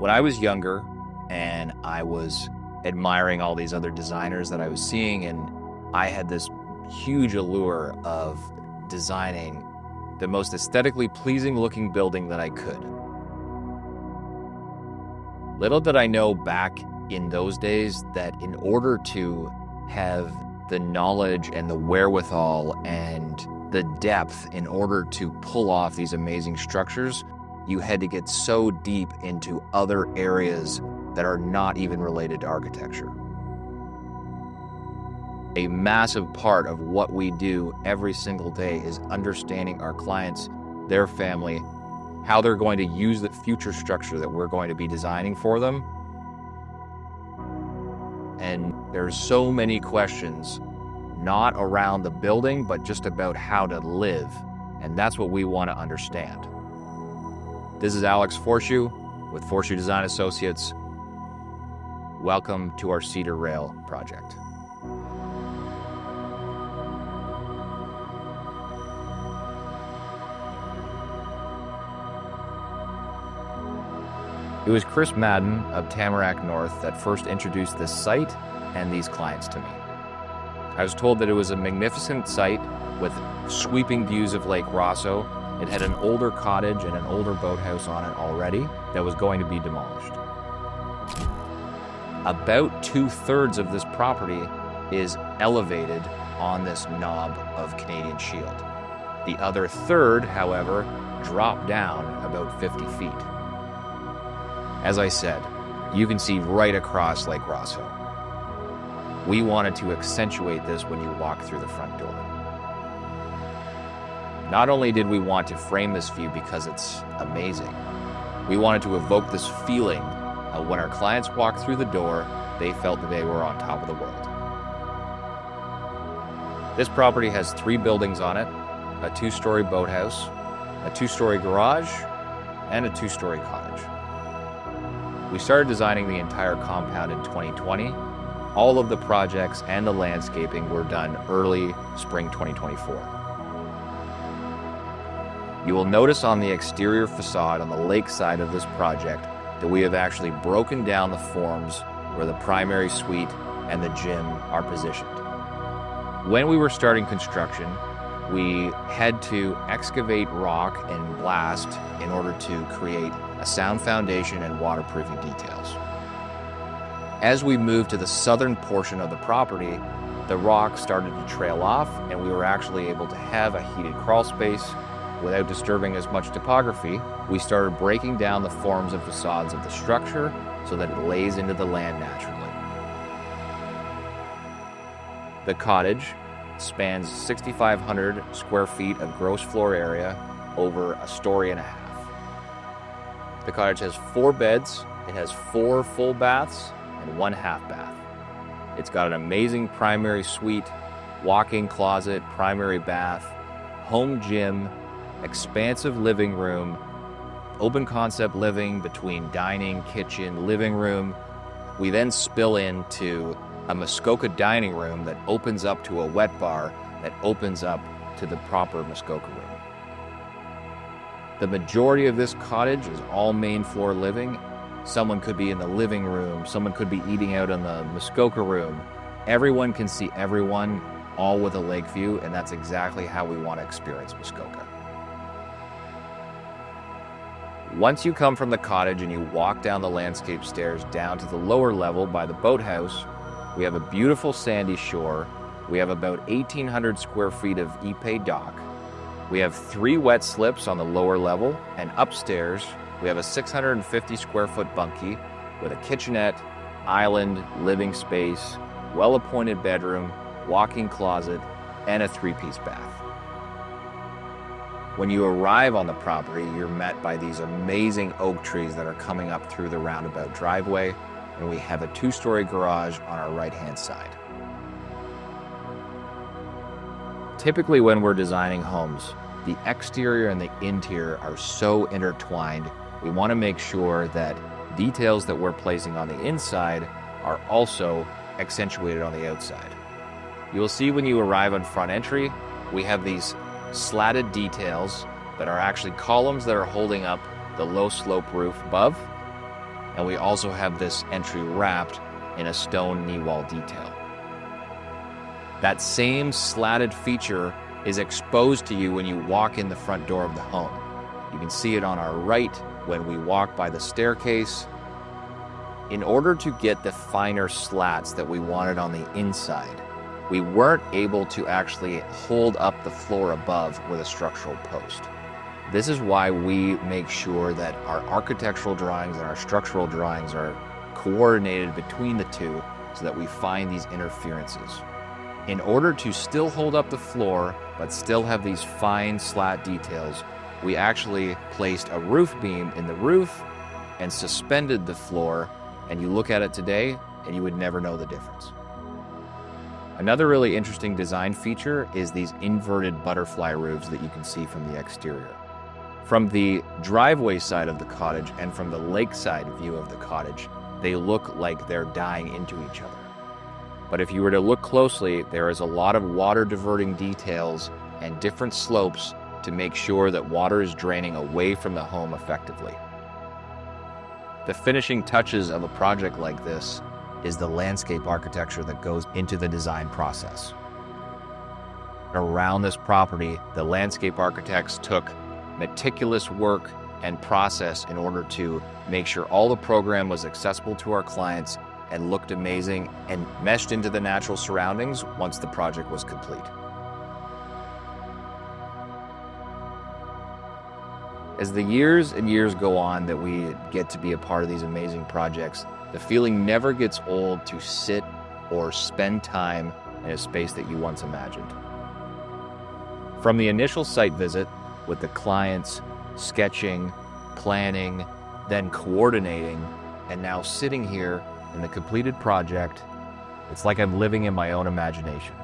When I was younger and I was admiring all these other designers that I was seeing, and I had this huge allure of designing the most aesthetically pleasing looking building that I could. Little did I know back in those days that in order to have the knowledge and the wherewithal and the depth in order to pull off these amazing structures, you had to get so deep into other areas that are not even related to architecture. A massive part of what we do every single day is understanding our clients, their family, how they're going to use the future structure that we're going to be designing for them. And there's so many questions, not around the building, but just about how to live. And that's what we want to understand. This is Alex Foreshew with Foreshew Design Associates. Welcome to our Cedar Rail project. It was Chris Madden of Tamarack North that first introduced this site and these clients to me. I was told that it was a magnificent site with sweeping views of Lake Rosseau. It had an older cottage and an older boathouse on it already that was going to be demolished. About 2/3 of this property is elevated on this knob of Canadian Shield. The other third, however, dropped down about 50 feet. As I said, you can see right across Lake Rosseau. We wanted to accentuate this when you walk through the front door. Not only did we want to frame this view because it's amazing, we wanted to evoke this feeling of when our clients walked through the door, they felt that they were on top of the world. This property has 3 buildings on it, a 2-story boathouse, a 2-story garage, and a 2-story cottage. We started designing the entire compound in 2020. All of the projects and the landscaping were done early spring 2024. You will notice on the exterior facade on the lake side of this project that we have actually broken down the forms where the primary suite and the gym are positioned. When we were starting construction, we had to excavate rock and blast in order to create a sound foundation and waterproofing details. As we moved to the southern portion of the property, the rock started to trail off and we were actually able to have a heated crawl space without disturbing as much topography. We started breaking down the forms and facades of the structure so that it lays into the land naturally. The cottage spans 6,500 square feet of gross floor area over a story and a half. The cottage has 4 beds, it has 4 full baths and 1 half bath. It's got an amazing primary suite, walk-in closet, primary bath, home gym, expansive living room, open concept living between dining, kitchen, living room. We then spill into a Muskoka dining room that opens up to a wet bar that opens up to the proper Muskoka room. The majority of this cottage is all main floor living. Someone could be in the living room, someone could be eating out in the Muskoka room. Everyone can see everyone, all with a lake view, and that's exactly how we want to experience Muskoka. Once you come from the cottage and you walk down the landscape stairs down to the lower level by the boathouse, we have a beautiful sandy shore. We have about 1,800 square feet of Ipe dock. We have 3 wet slips on the lower level, and upstairs we have a 650 square foot bunkie with a kitchenette, island, living space, well-appointed bedroom, walk-in closet, and a 3-piece bath. When you arrive on the property, you're met by these amazing oak trees that are coming up through the roundabout driveway, and we have a 2-story garage on our right-hand side. Typically when we're designing homes, the exterior and the interior are so intertwined. We want to make sure that details that we're placing on the inside are also accentuated on the outside. You will see when you arrive on front entry, we have these slatted details that are actually columns that are holding up the low slope roof above. And we also have this entry wrapped in a stone knee wall detail. That same slatted feature is exposed to you when you walk in the front door of the home. You can see it on our right when we walk by the staircase. In order to get the finer slats that we wanted on the inside, we weren't able to actually hold up the floor above with a structural post. This is why we make sure that our architectural drawings and our structural drawings are coordinated between the two so that we find these interferences. In order to still hold up the floor, but still have these fine slat details, we actually placed a roof beam in the roof and suspended the floor, and you look at it today and you would never know the difference. Another really interesting design feature is these inverted butterfly roofs that you can see from the exterior. From the driveway side of the cottage and from the lakeside view of the cottage, they look like they're dying into each other. But if you were to look closely, there is a lot of water diverting details and different slopes to make sure that water is draining away from the home effectively. The finishing touches of a project like this is the landscape architecture that goes into the design process. Around this property, the landscape architects took meticulous work and process in order to make sure all the program was accessible to our clients and looked amazing and meshed into the natural surroundings once the project was complete. As the years and years go on that we get to be a part of these amazing projects, the feeling never gets old to sit or spend time in a space that you once imagined. From the initial site visit, with the clients sketching, planning, then coordinating, and now sitting here in the completed project, it's like I'm living in my own imagination.